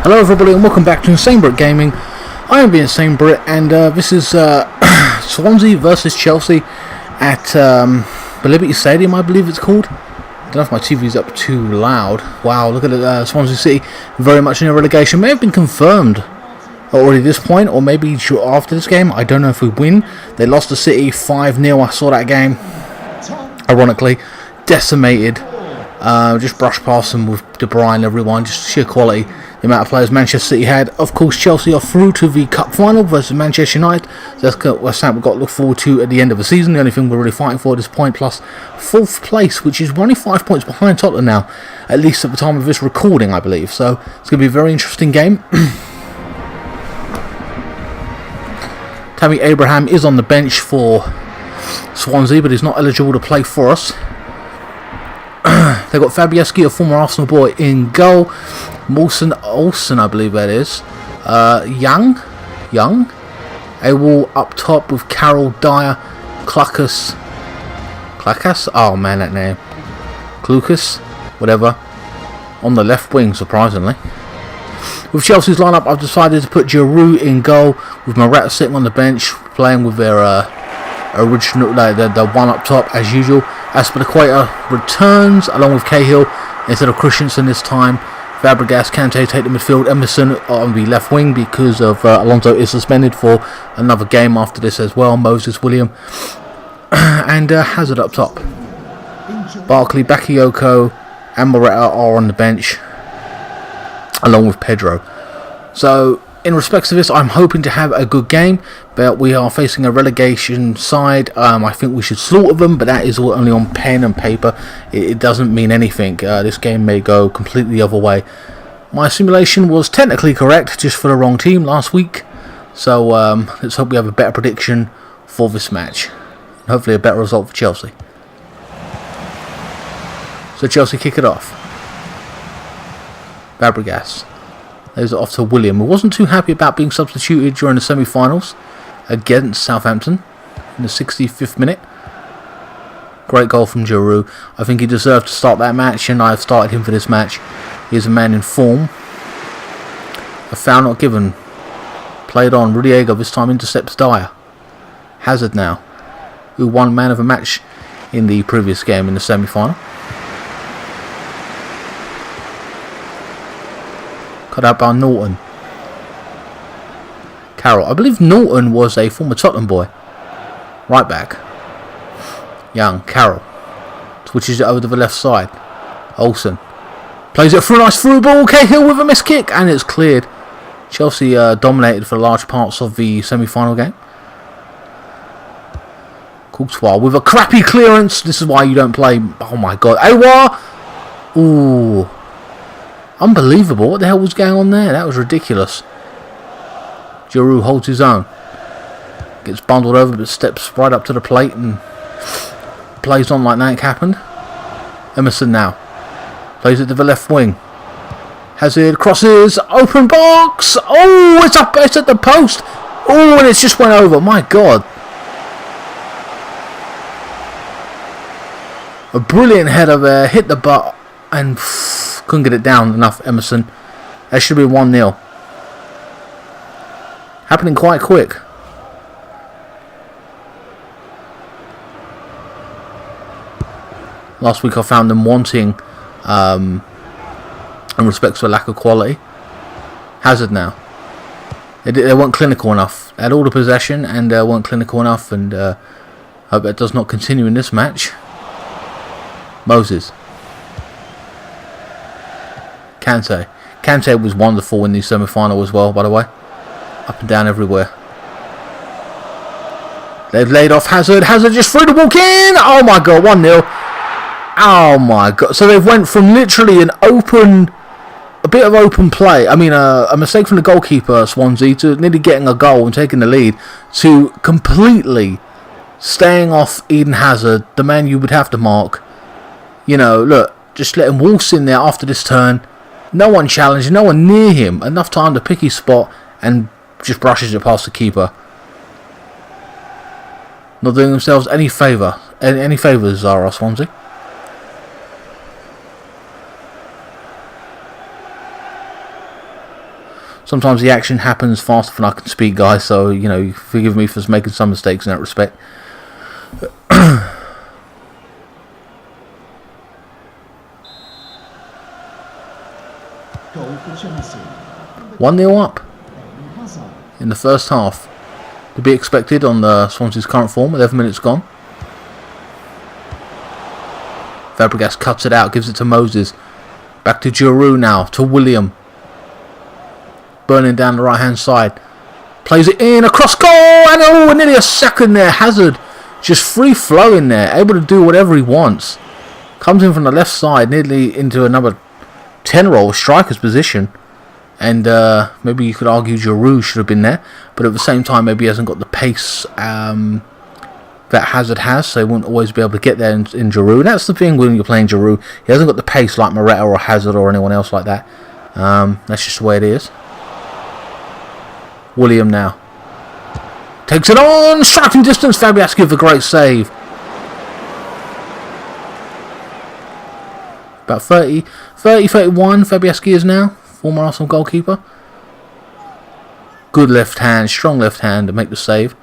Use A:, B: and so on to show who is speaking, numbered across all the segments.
A: Hello everybody and welcome back to INSANEBRIT Gaming. I am the INSANEBRIT and this is Swansea versus Chelsea at Liberty Stadium, I believe it's called. I don't know if my TV's up too loud. Wow, look at it, Swansea City very much in a relegation. May have been confirmed already at this point, or maybe after this game. I don't know if we win. They lost to City 5-0. I saw that game. Ironically, decimated. Just brushed past them with De Bruyne, everyone. Just sheer quality. The amount of players Manchester City had. Of course, Chelsea are through to the Cup final versus Manchester United. So that's something we've got to look forward to at the end of the season. The only thing we're really fighting for at this point, plus 4th place, which is only 5 points behind Tottenham now, at least at the time of this recording, I believe. So it's going to be a very interesting game. Tammy Abraham is on the bench for Swansea, but he's not eligible to play for us. They've got FÄBREGAS, a former Arsenal boy, in goal. Olsen, I believe that is. Young. A wall up top with Carroll, Dyer, Klakas. Oh man, that name. Klukas, whatever. On the left wing, surprisingly. With Chelsea's lineup, I've decided to put Giroud in goal, with Morata sitting on the bench, playing with their original, the one up top as usual. Aspilicueta returns along with Cahill instead of Christensen this time. FÄBREGAS, Kante take the midfield. Emerson on the left wing because of Alonso is suspended for another game after this as well. Moses, Willian, and Hazard up top. Barkley, Bakayoko, and Morata are on the bench along with Pedro. So in respects to this, I'm hoping to have a good game, but we are facing a relegation side. I think we should slaughter them, but that is only on pen and paper. It doesn't mean anything. This game may go completely the other way. My simulation was technically correct, just for the wrong team last week. So let's hope we have a better prediction for this match. And hopefully a better result for Chelsea. So Chelsea kick it off. FÄBREGAS. Those are off to Willian. We wasn't too happy about being substituted during the semi-finals against Southampton in the 65th minute. Great goal from Giroud. I think he deserved to start that match, and I've started him for this match. He is a man in form. A foul not given. Played on. Rudiger this time intercepts Dyer. Hazard now, who won man of the match in the previous game in the semi-final. Cut out by Norton. Carroll. I believe Norton was a former Tottenham boy. Right back. Young. Carroll. Switches it over to the left side. Olsen. Plays it for a nice through ball. Cahill with a missed kick. And it's cleared. Chelsea dominated for large parts of the semi-final game. Courtois with a crappy clearance. This is why you don't play. Oh my god. Awa! Ooh. Unbelievable. What the hell was going on there? That was ridiculous. Giroud holds his own. Gets bundled over but steps right up to the plate and plays on like nothing happened. Emerson now. Plays it to the left wing. Hazard crosses. Open box. Oh, it's up. It's at the post. Oh, and it's just went over. My God. A brilliant header there. Hit the butt and couldn't get it down enough, Emerson. That should be 1-0. Happening quite quick. Last week I found them wanting in respect to a lack of quality. Hazard now. They weren't clinical enough. They had all the possession and weren't clinical enough, and hope that does not continue in this match. Moses. Kante was wonderful in the semi-final as well, by the way. Up and down everywhere. They've laid off Hazard. Hazard just threw the walk in. Oh my god, 1-0. Oh my god. So they've went from literally a bit of open play. I mean, a mistake from the goalkeeper, Swansea, to nearly getting a goal and taking the lead, to completely staying off Eden Hazard, the man you would have to mark. You know, look, just let him waltz in there after this turn. No one challenged, no one near him. Enough time to pick his spot and just brushes it past the keeper. Not doing themselves any favours, Zara Swansea. Sometimes the action happens faster than I can speak, guys, so, you know, forgive me for making some mistakes in that respect.
B: Goal for Chelsea.
A: 1-0 up in the first half. To be expected on the Swansea's current form. 11 minutes gone. FABREGAS cuts it out, gives it to Moses. Back to Giroud now, to Willian. Burning down the right hand side. Plays it in, across goal, and oh, nearly a second there. Hazard just free flowing there, able to do whatever he wants. Comes in from the left side, nearly into a number 10 role, striker's position. And maybe you could argue Giroud should have been there, but at the same time maybe he hasn't got the pace that Hazard has, so he won't always be able to get there in Giroud. And that's the thing when you're playing Giroud, he hasn't got the pace like Moretta or Hazard or anyone else like that. That's just the way it is. Willian now takes it on, striking distance. FABREGAS gives a great save. About 31 FABREGAS is now, former Arsenal goalkeeper. Good left hand, strong left hand to make the save.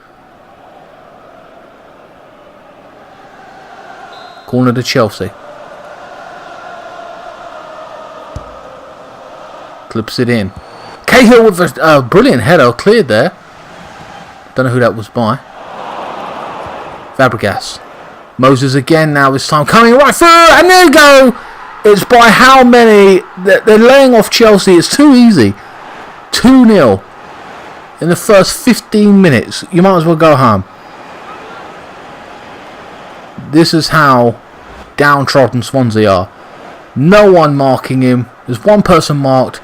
A: Corner to Chelsea. Clips it in. Cahill with a brilliant header, cleared there. Don't know who that was by. FABREGAS. Moses again now, this time coming right through, and there you go. It's by how many? They're laying off Chelsea. It's too easy. 2-0 in the first 15 minutes. You might as well go home. This is how downtrodden Swansea are. No one marking him. There's one person marked.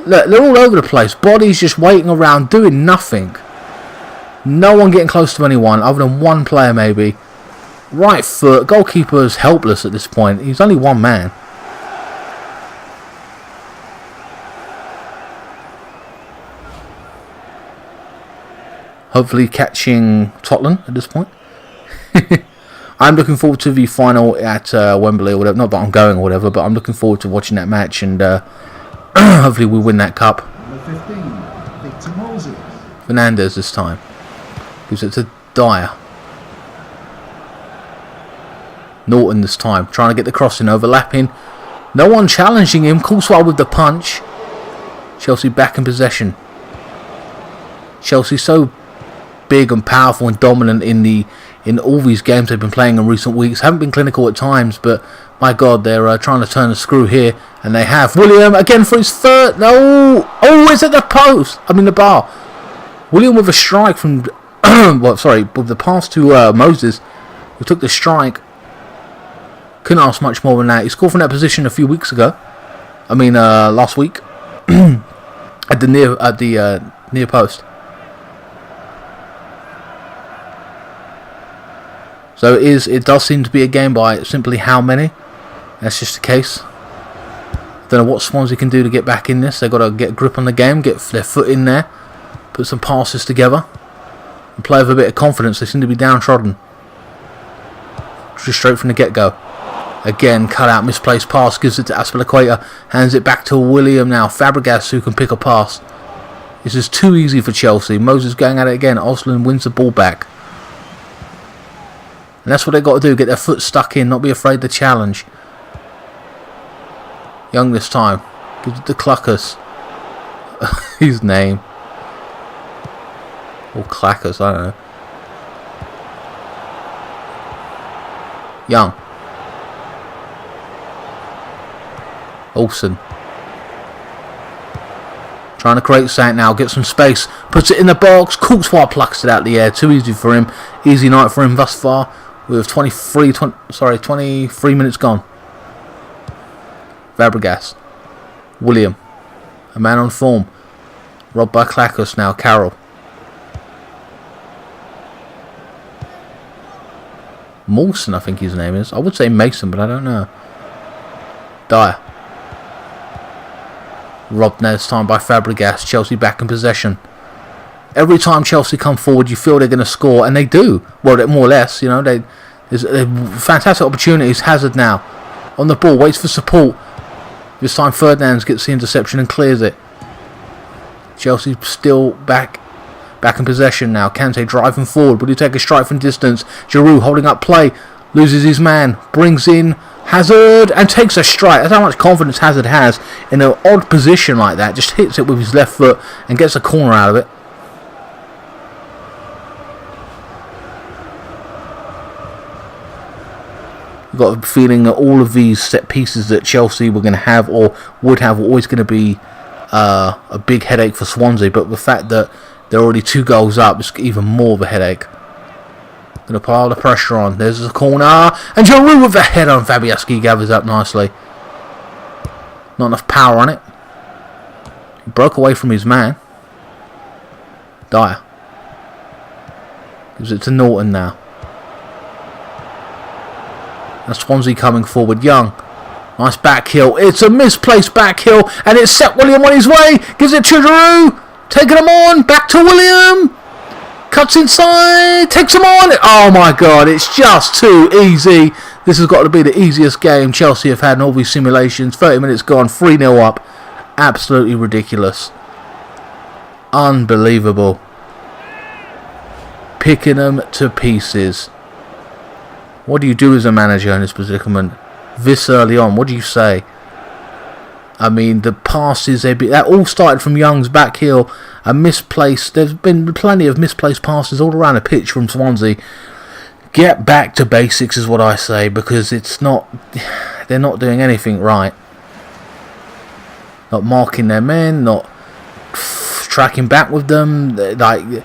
A: Look, they're all over the place. Bodies just waiting around doing nothing. No one getting close to anyone other than one player maybe. Right foot. Goalkeeper's helpless at this point. He's only one man. Hopefully catching Tottenham at this point. I'm looking forward to the final at Wembley or whatever. Not that I'm going or whatever, but I'm looking forward to watching that match, and hopefully we win that cup.
B: Number 15, Victor Moses.
A: Fernandez this time. Gives it to Dyer. Norton this time. Trying to get the crossing, overlapping. No one challenging him. Courtois with the punch. Chelsea back in possession. Chelsea so big and powerful and dominant in all these games they've been playing in recent weeks. Haven't been clinical at times, but my God, they're trying to turn the screw here, and they have. Willian again for his third. No, oh, it's at the post. I mean the bar. Willian with a strike from, well, sorry, with the pass to Moses, who took the strike. Couldn't ask much more than that. He scored from that position a few weeks ago. I mean, last week at the near post. So it does seem to be a game by simply how many. That's just the case. Don't know what Swansea can do to get back in this. They've got to get a grip on the game, get their foot in there, put some passes together, and play with a bit of confidence. They seem to be downtrodden. Just straight from the get-go. Again, cut out, misplaced pass, gives it to Azpilicueta, hands it back to Willian now. FABREGAS who can pick a pass. This is too easy for Chelsea. Moses going at it again. Osland wins the ball back. And that's what they've got to do, get their foot stuck in, not be afraid to challenge. Young this time. Gives it to Cluckus. His name. Or Clackers, I don't know. Young. Olsen. Trying to create something now, get some space. Puts it in the box. Courtois plucks it out of the air. Too easy for him. Easy night for him thus far. With 23 minutes gone. FABREGAS. Willian. A man on form. Robbed by Clackus now. Carroll. Mawson, I think his name is. I would say Mason, but I don't know. Dyer. Robbed now this time by FABREGAS. Chelsea back in possession. Every time Chelsea come forward, you feel they're going to score, and they do. Well, more or less, you know. There's fantastic opportunities. Hazard now on the ball, waits for support. This time Ferdinand gets the interception and clears it. Chelsea still back in possession now. Kante driving forward. Will he take a strike from distance? Giroud holding up play. Loses his man. Brings in Hazard and takes a strike. That's how much confidence Hazard has in an odd position like that. Just hits it with his left foot and gets a corner out of it. Got a feeling that all of these set pieces that Chelsea were going to have or would have were always going to be a big headache for Swansea, but the fact that they're already 2 goals up is even more of a headache. Going to pile the pressure on. There's the corner, and Giroud with the header, and Fabianski gathers up nicely. Not enough power on it. He broke away from his man. Dyer gives it to Norton now. And Swansea coming forward. Young. Nice back heel. It's a misplaced back heel. And it's set Willian on his way. Gives it to Giroud. Taking him on. Back to Willian. Cuts inside. Takes him on. Oh my god. It's just too easy. This has got to be the easiest game Chelsea have had in all these simulations. 30 minutes gone. 3-0 up. Absolutely ridiculous. Unbelievable. Picking them to pieces. What do you do as a manager in this predicament? This early on, what do you say? I mean, the passes, that all started from Young's back heel and misplaced. There's been plenty of misplaced passes all around the pitch from Swansea. Get back to basics is what I say, because they're not doing anything right. Not marking their men, not tracking back with them, like...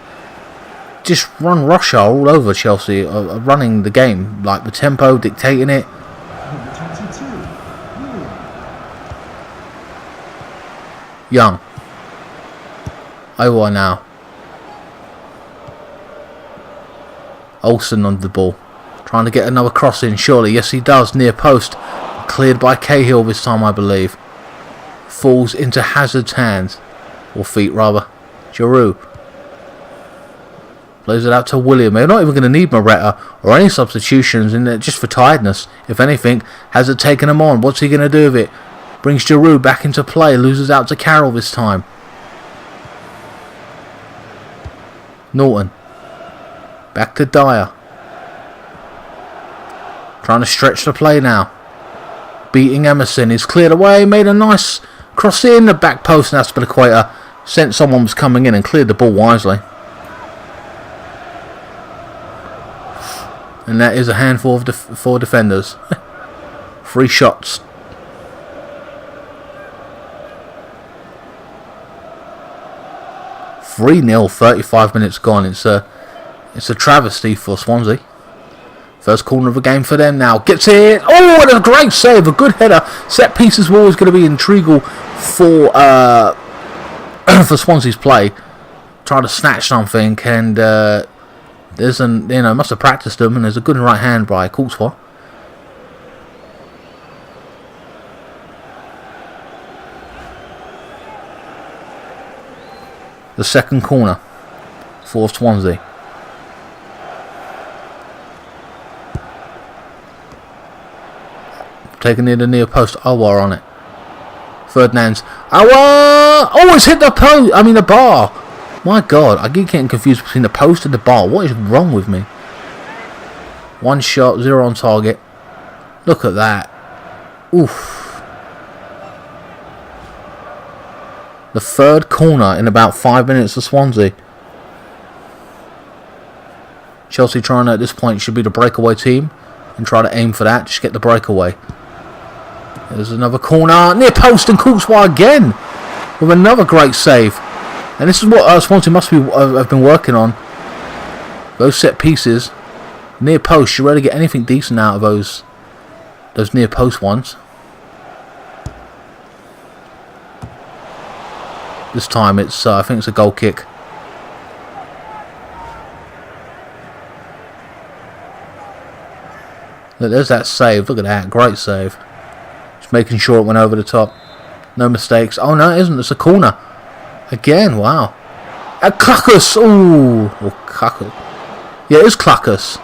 A: Just run Russia all over Chelsea, running the game, like the tempo, dictating it.
B: Number 22, Willian.
A: Young. Owa now. Olsen on the ball. Trying to get another cross in, surely. Yes, he does. Near post. Cleared by Cahill this time, I believe. Falls into Hazard's hands. Or feet, rather. Giroud. Plays it out to Willian. They're not even going to need Moretta or any substitutions in there, just for tiredness. If anything, Hazard taken him on. What's he going to do with it? Brings Giroud back into play. Loses out to Carroll this time. Norton. Back to Dyer. Trying to stretch the play now. Beating Emerson. He's cleared away. Made a nice cross in the back post. And that's Aspilicueta. Sent someone was coming in and cleared the ball wisely. And that is a handful of 4 defenders. 3 shots. (3-0), 35 minutes gone. It's a travesty for Swansea. First corner of the game for them now. Gets it. Oh, what a great save. A good header. Set pieces were always going to be integral for for Swansea's play. Trying to snatch something, and there's must have practiced them, and there's a good right hand by Courtois. The second corner for Swansea. Taking in the near post. Aouar on it. Ferdinand's. Aouar! Oh, it's hit the post. I mean the bar. My God, I keep getting confused between the post and the bar. What is wrong with me? 1 shot, 0 on target. Look at that. Oof. The third corner in about 5 minutes for Swansea. Chelsea trying to, at this point, should be the breakaway team. And try to aim for that. Just get the breakaway. There's another corner. Near post and Courtois again. With another great save. And this is what Swansea must have been working on. Those set pieces. Near post. You rarely get anything decent out of those near post ones. This time it's I think it's a goal kick. Look, there's that save. Look at that. Great save. Just making sure it went over the top. No mistakes. Oh no, it isn't. It's a corner. Again, wow. Cluckus! Ooh. Or Cluckus. Yeah, it is Cluckus.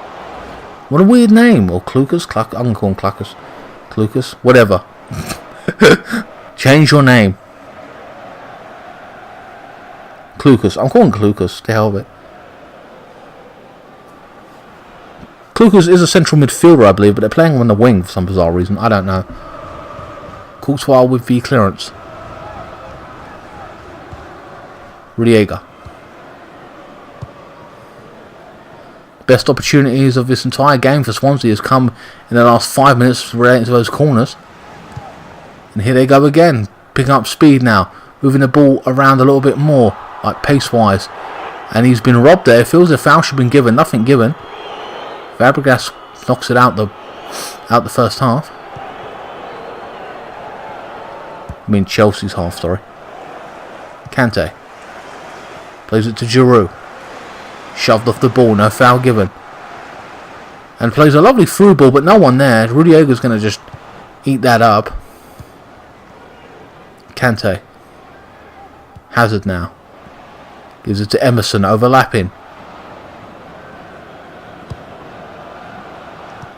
A: What a weird name. Or Cluckus? I'm going to call him Cluckus. Cluckus? Whatever. Change your name. Klukas. I'm calling Klukas. The hell of it. Klukas is a central midfielder, I believe, but they're playing him on the wing for some bizarre reason. I don't know. Courtois with the clearance. Rudiger. Best opportunities of this entire game for Swansea has come in the last 5 minutes relating to those corners. And here they go again, picking up speed now, moving the ball around a little bit more, like pace-wise. And he's been robbed there. It feels a foul should have been given, nothing given. FABREGAS knocks it out the first half. I mean Chelsea's half, sorry. Kante plays it to Giroud. Shoved off the ball, no foul given. And plays a lovely through ball, but no one there. Rudiger's going to just eat that up. Kante. Hazard now. Gives it to Emerson, overlapping.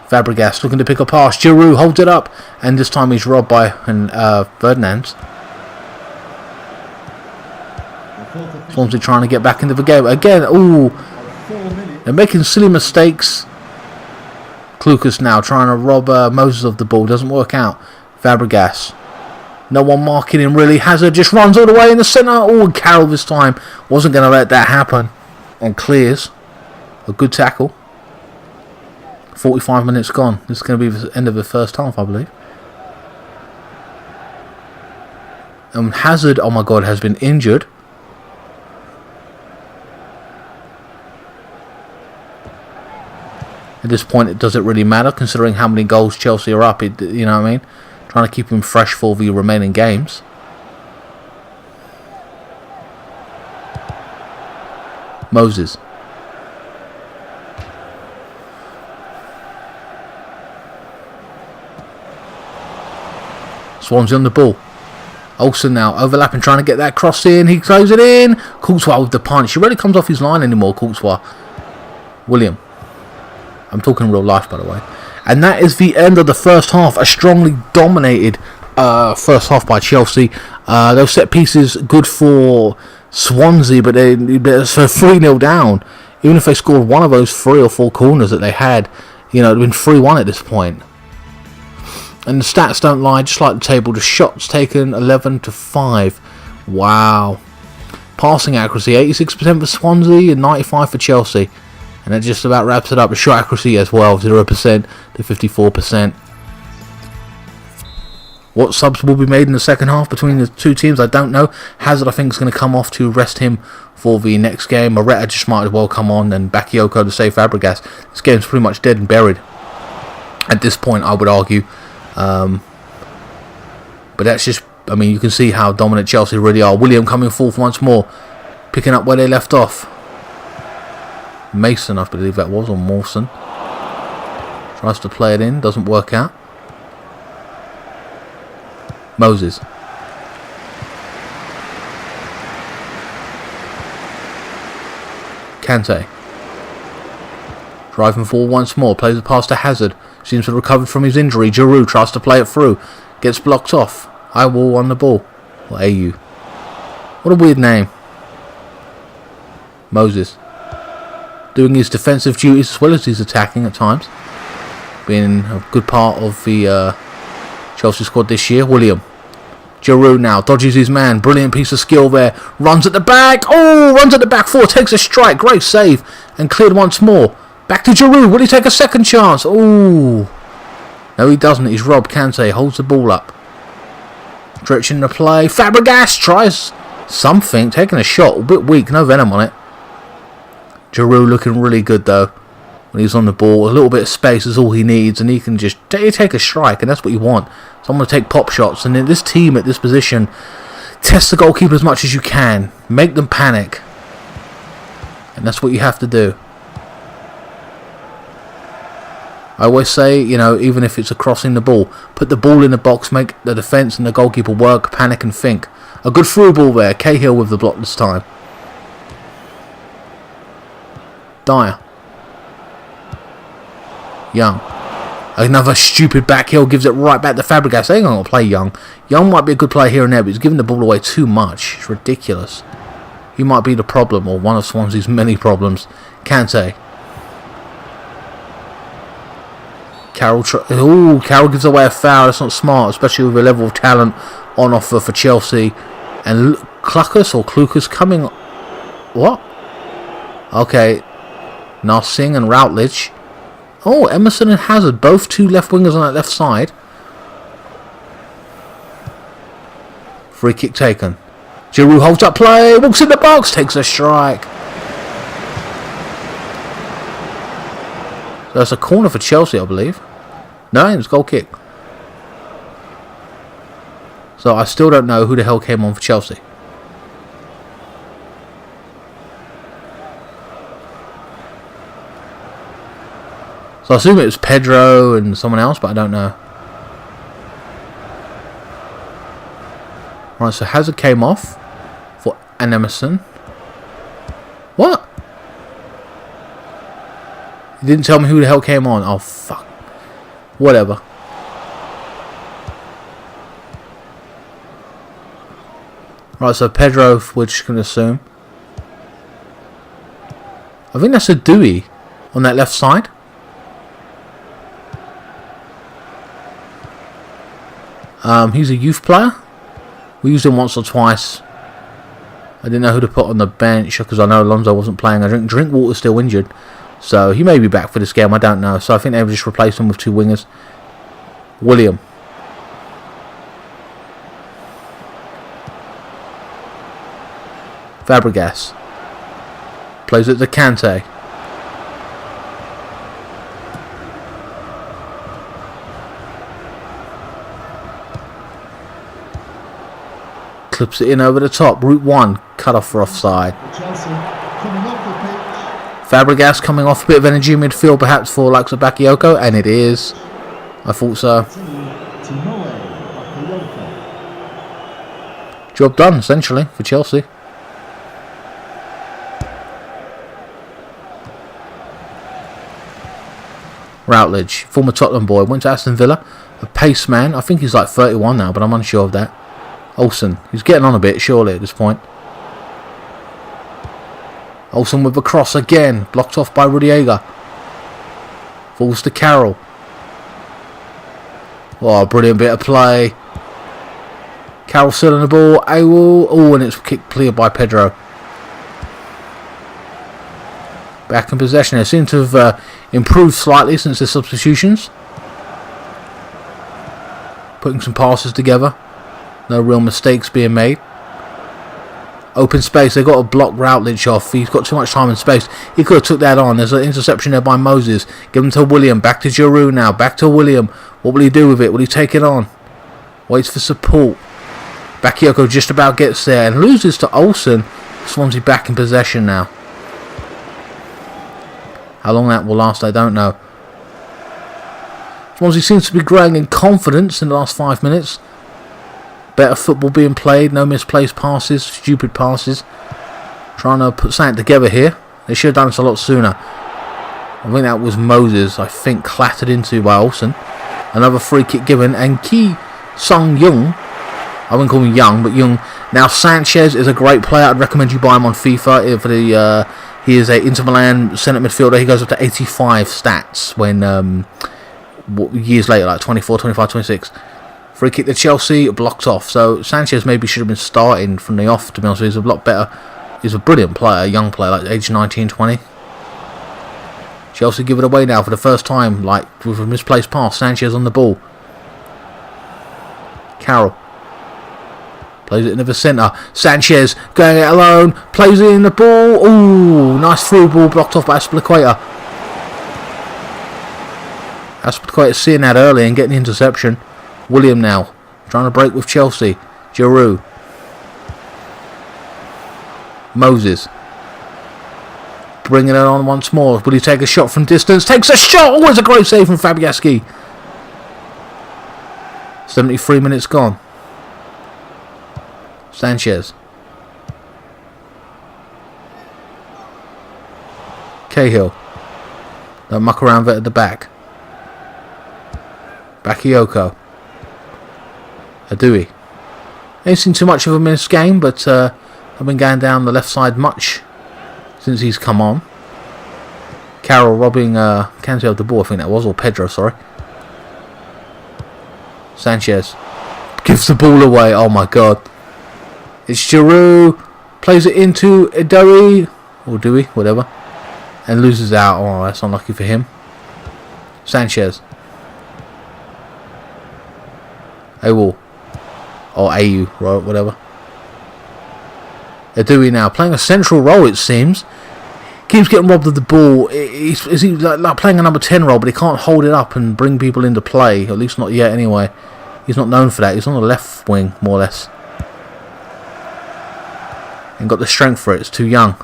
A: FABREGAS looking to pick a pass. Giroud holds it up. And this time he's robbed by Ferdinand. Swansea trying to get back into the game. Again, ooh. They're making silly mistakes. Klukas now trying to rob Moses of the ball. Doesn't work out. FABREGAS. No one marking him really. Hazard just runs all the way in the centre. Oh, and Carroll this time wasn't going to let that happen. And clears. A good tackle. 45 minutes gone. This is going to be the end of the first half, I believe. And Hazard, oh my god, has been injured. At this point, does it really matter, considering how many goals Chelsea are up? You know what I mean? Trying to keep him fresh for the remaining games. Moses. Swansea on the ball. Olsen now overlapping, trying to get that cross in. He throws it in. Courtois with the punch. He rarely comes off his line anymore, Courtois. Willian. I'm talking real life, by the way. And that is the end of the first half. A strongly dominated first half by Chelsea. Those set pieces good for Swansea, but they're 3-0 down. Even if they scored one of those 3 or 4 corners that they had, you know, it would have been 3-1 at this point. And the stats don't lie, just like the table. The shots taken, 11-5. Wow. Passing accuracy, 86% for Swansea and 95% for Chelsea. And that just about wraps it up. The shot accuracy as well, 0% to 54%. What subs will be made in the second half between the two teams, I don't know. Hazard, I think, is going to come off to rest him for the next game. Moretta just might as well come on, and Bakayoko to save FABREGAS. This game's pretty much dead and buried at this point, I would argue. But that's just, I mean, you can see how dominant Chelsea really are. Willian coming forth once more, picking up where they left off. Mason, I believe that was, or Mawson. Tries to play it in, doesn't work out. Moses. Kante. Driving forward once more, plays the pass to Hazard. Seems to have recovered from his injury. Giroud tries to play it through. Gets blocked off. Iwall on the ball. Or AU. What a weird name. Moses. Doing his defensive duties as well as his attacking at times. Being a good part of the Chelsea squad this year. Willian. Giroud now dodges his man. Brilliant piece of skill there. Runs at the back. Oh, runs at the back 4. Takes a strike. Great save. And cleared once more. Back to Giroud. Will he take a second chance? Oh. No, he doesn't. He's robbed. Kante holds the ball up. Stretching the play. FABREGAS tries something. Taking a shot. A bit weak. No venom on it. Giroud looking really good though. When he's on the ball. A little bit of space is all he needs. And he can just take a strike. And that's what you want. Someone to take pop shots. And then this team at this position, test the goalkeeper as much as you can. Make them panic. And that's what you have to do. I always say, you know, even if it's a crossing the ball, put the ball in the box, make the defence and the goalkeeper work, panic and think. A good through ball there. Cahill with the block this time. Dyer. Young. Another stupid back heel, gives it right back to FABREGAS. They ain't going to play Young. Young might be a good player here and there, but he's giving the ball away too much. It's ridiculous. He might be the problem, or one of Swansea's many problems. Kante. Carroll gives away a foul. That's not smart, especially with a level of talent on offer for Chelsea. And Clucas coming. What? Okay. Narsing and Routledge. Oh, Emerson and Hazard, both two left wingers on that left side. Free kick taken. Giroud holds up play, walks in the box, takes a strike. So that's a corner for Chelsea, I believe. No, it was a goal kick. So I still don't know who the hell came on for Chelsea. So I assume it was Pedro and someone else, but I don't know. Right, so Hazard came off for an Emerson. What? You didn't tell me who the hell came on. Oh, fuck. Whatever. Right, so Pedro, which can assume. I think that's a Dewey on that left side. He's a youth player. We used him once or twice. I didn't know who to put on the bench because I know Alonso wasn't playing. I think Drinkwater's still injured, so he may be back for this game. I don't know. So I think they've just replaced him with two wingers. Willian. Fabregas. Plays it to Kante. Clips it in over the top. Route 1. Cut off for offside. Fabregas coming off a bit of energy in midfield, perhaps for likes of Bakayoko, and it is. I thought so. Job done, essentially, for Chelsea. Routledge, former Tottenham boy, went to Aston Villa. A pace man. I think he's like 31 now, but I'm unsure of that. Olsen, he's getting on a bit, surely, at this point. Olsen with a cross again, blocked off by Rudiger. Falls to Carroll. Oh, brilliant bit of play. Carroll still on the ball. Oh, and it's kicked clear by Pedro. Back in possession. They seem to have improved slightly since the substitutions. Putting some passes together. No real mistakes being made. Open space. They've got to block Routledge off. He's got too much time and space. He could have took that on. There's an interception there by Moses. Give him to Willian. Back to Giroud now. Back to William. What will he do with it? Will he take it on? Waits for support. Bakayoko just about gets there and loses to Olsen. Swansea back in possession now. How long that will last, I don't know. Swansea seems to be growing in confidence in the last 5 minutes. Better football being played, no misplaced passes, stupid passes. Trying to put something together here. They should have done this a lot sooner. I think that was Moses, I think, clattered into by Olsen. Another free kick given, and Ki Sung-Young, I wouldn't call him Young, but Young. Now Sanchez is a great player. I'd recommend you buy him on FIFA. For the he is a Inter Milan centre midfielder. He goes up to 85 stats when years later, like 24, 25, 26. Free kick to Chelsea, blocked off. So Sanchez maybe should have been starting from the off, to be honest with you. He's a lot better. He's a brilliant player, a young player, like age 19, 20. Chelsea give it away now for the first time, like with a misplaced pass. Sanchez on the ball. Carroll. Plays it into the centre. Sanchez going it alone. Plays it in the ball. Ooh, nice through ball blocked off by Azpilicueta. Azpilicueta seeing that early and getting the interception. William now, trying to break with Chelsea. Giroud. Moses. Bringing it on once more. Will he take a shot from distance? Takes a shot! Oh, it's a great save from Fabiaski. 73 minutes gone. Sanchez. Cahill. Don't muck around at the back. Bakayoko. Adui. Ain't seen too much of him in this game, but have been going down the left side much since he's come on. Carroll robbing Kante of the ball, I think that was, or Pedro, sorry. Sanchez gives the ball away. Oh my god. It's Giroud. Plays it into Edoe, or Dewey, whatever, and loses out. Oh, that's unlucky for him. Sanchez. Awol. Or AU, right, whatever. Edoe now playing a central role, it seems. Keeps getting robbed of the ball. He's like playing a number 10 role, but he can't hold it up and bring people into play. At least not yet, anyway. He's not known for that. He's on the left wing, more or less. And got the strength for it. It's too young.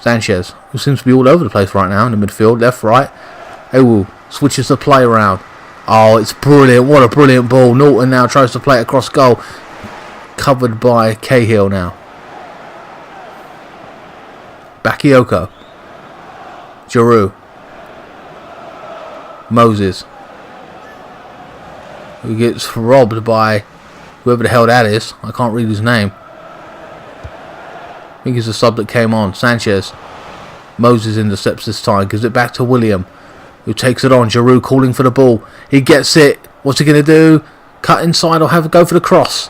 A: Sanchez, who seems to be all over the place right now in the midfield. Left, right. Awol switches the play around. Oh, it's brilliant. What a brilliant ball. Norton now tries to play it across goal. Covered by Cahill now. Bakayoko. Giroud. Moses. Who gets robbed by whoever the hell that is. I can't read his name. I think he's the sub that came on. Sanchez. Moses intercepts this time. Gives it back to Willian, who takes it on. Giroud calling for the ball. He gets it. What's he going to do? Cut inside or have a go for the cross?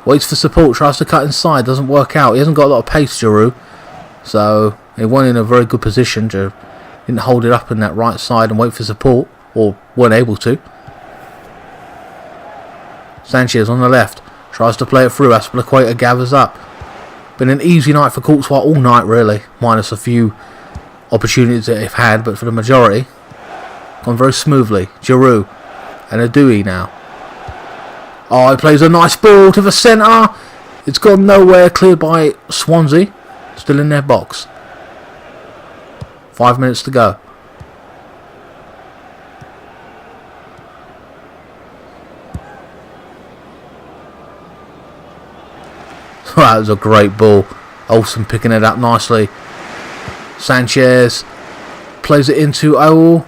A: Waits for support. Tries to cut inside. Doesn't work out. He hasn't got a lot of pace, Giroud. So he wasn't in a very good position. Didn't hold it up in that right side and wait for support. Or weren't able to. Sanchez on the left. Tries to play it through. Aspilicueta gathers up. Been an easy night for Courtois all night, really. Minus a few opportunities that they've had. But for the majority, gone very smoothly. Giroud. And Edoe now. Oh, he plays a nice ball to the centre. It's gone nowhere. Cleared by Swansea. Still in their box. 5 minutes to go. That was a great ball. Olsen picking it up nicely. Sanchez plays it into Awol.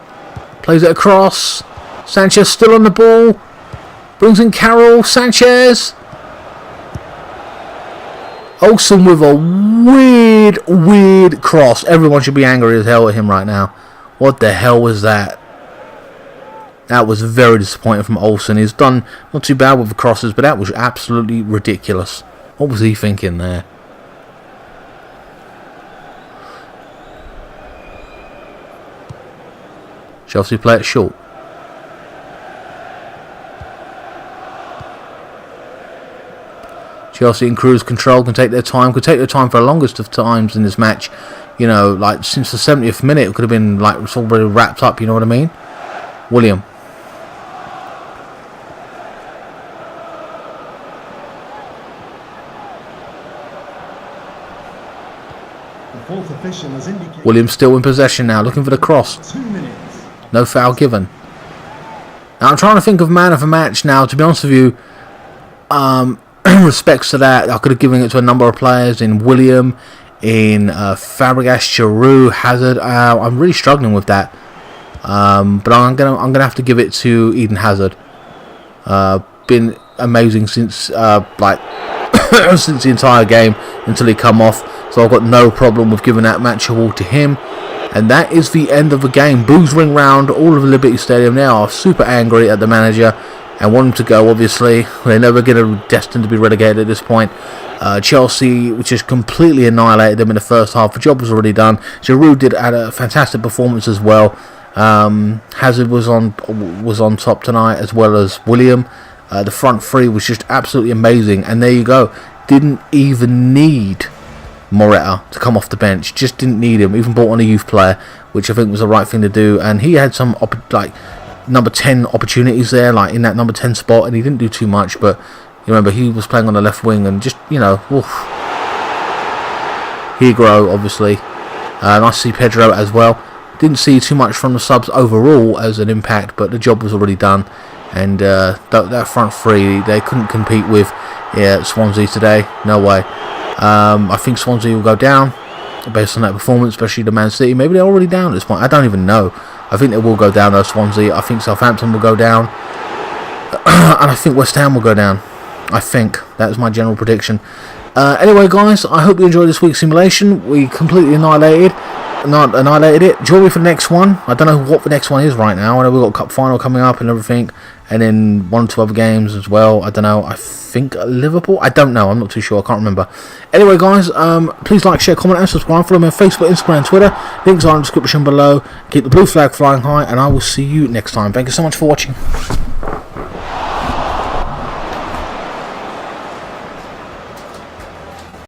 A: Plays it across. Sanchez still on the ball. Brings in Carroll. Sanchez. Olsen with a weird cross. Everyone should be angry as hell at him right now. What the hell was that? That was very disappointing from Olsen. He's done not too bad with the crosses, but that was absolutely ridiculous. What was he thinking there? Chelsea play it short. Chelsea in cruise control, can take their time. Could take their time for the longest of times in this match. You know, like since the 70th minute, it could have been like it's already wrapped up. You know what I mean? Willian. William still in possession now, looking for the cross.
B: 2 minutes.
A: No foul given. Now I'm trying to think of man of the match now. To be honest with you, respects to that, I could have given it to a number of players in William, in Fabregas, Giroud, Hazard. I'm really struggling with that, but I'm gonna have to give it to Eden Hazard. Been amazing since like since the entire game until he come off. So I've got no problem with giving that match award to him. And that is the end of the game. Boos ring round all of Liberty Stadium. They are super angry at the manager and want him to go, obviously. They're never destined to be relegated at this point. Chelsea, which has completely annihilated them in the first half. The job was already done. Giroud had a fantastic performance as well. Hazard was on top tonight, as well as Willian. The front three was just absolutely amazing. And there you go. Didn't even need Morata to come off the bench. Just didn't need him. Even brought on a youth player, which I think was the right thing to do. And he had some number 10 opportunities there, like in that number 10 spot, and he didn't do too much. But you remember, he was playing on the left wing, and just, you know, oof. Higuero, obviously. Nice to see Pedro as well. Didn't see too much from the subs overall as an impact, but the job was already done. And that front three, they couldn't compete with Swansea today. No way. I think Swansea will go down based on that performance, especially the Man City. Maybe they're already down at this point. I don't even know. I think they will go down though, Swansea. I think Southampton will go down. And I think West Ham will go down. I think that's my general prediction. Anyway, guys, I hope you enjoyed this week's simulation. We completely annihilated it. Join me for the next one. I don't know what the next one is right now. I know we've got cup final coming up and everything, and then 1 or 2 other games as well. I don't know. I think Liverpool. I don't know. I'm not too sure. I can't remember. Anyway, guys, please like, share, comment, and subscribe. Follow me on Facebook, Instagram, and Twitter. Links are in the description below. Keep the blue flag flying high, and I will see you next time. Thank you so much for watching.